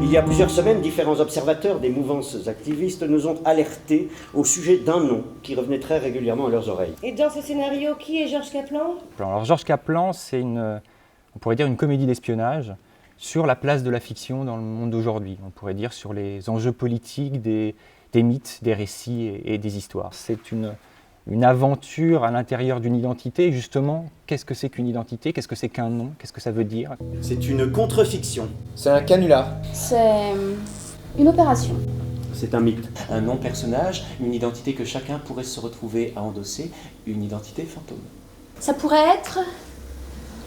Il y a plusieurs semaines, différents observateurs des mouvances activistes nous ont alertés au sujet d'un nom qui revenait très régulièrement à leurs oreilles. Et dans ce scénario, qui est Georges Caplan ? Alors Georges Caplan, c'est on pourrait dire une comédie d'espionnage sur la place de la fiction dans le monde d'aujourd'hui. On pourrait dire sur les enjeux politiques des mythes, des récits et des histoires. C'est une aventure à l'intérieur d'une identité. Et justement, qu'est-ce que c'est qu'une identité ? Qu'est-ce que c'est qu'un nom ? Qu'est-ce que ça veut dire ? C'est une contre-fiction. C'est un canular. C'est une opération. C'est un mythe. Un non-personnage, une identité que chacun pourrait se retrouver à endosser, une identité fantôme. Ça pourrait être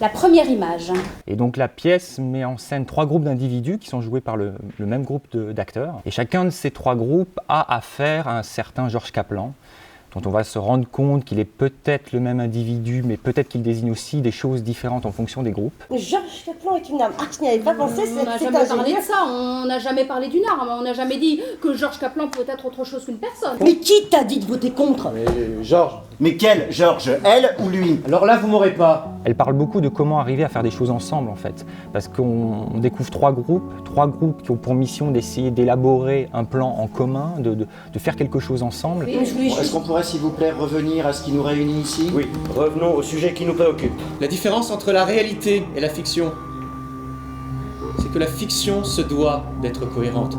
la première image. Et donc la pièce met en scène 3 groupes d'individus qui sont joués par le même groupe d'acteurs. Et chacun de ces 3 groupes a affaire à un certain Georges Caplan, dont on va se rendre compte qu'il est peut-être le même individu, mais peut-être qu'il désigne aussi des choses différentes en fonction des groupes. Georges Caplan est une âme. Ah, je n'y avais pas pensé, On n'a jamais parlé de ça, on n'a jamais parlé d'une arme, on n'a jamais dit que Georges Caplan pouvait être autre chose qu'une personne. Mais qui t'a dit de voter contre ? Georges. Mais quel Georges ? Elle ou lui ? Alors là, vous m'aurez pas. Elle parle beaucoup de comment arriver à faire des choses ensemble en fait, parce qu'on découvre 3 groupes qui ont pour mission d'essayer d'élaborer un plan en commun, de faire quelque chose ensemble. Est-ce qu'on pourrait, s'il vous plaît, revenir à ce qui nous réunit ici ? Oui, revenons au sujet qui nous préoccupe. La différence entre la réalité et la fiction, c'est que la fiction se doit d'être cohérente.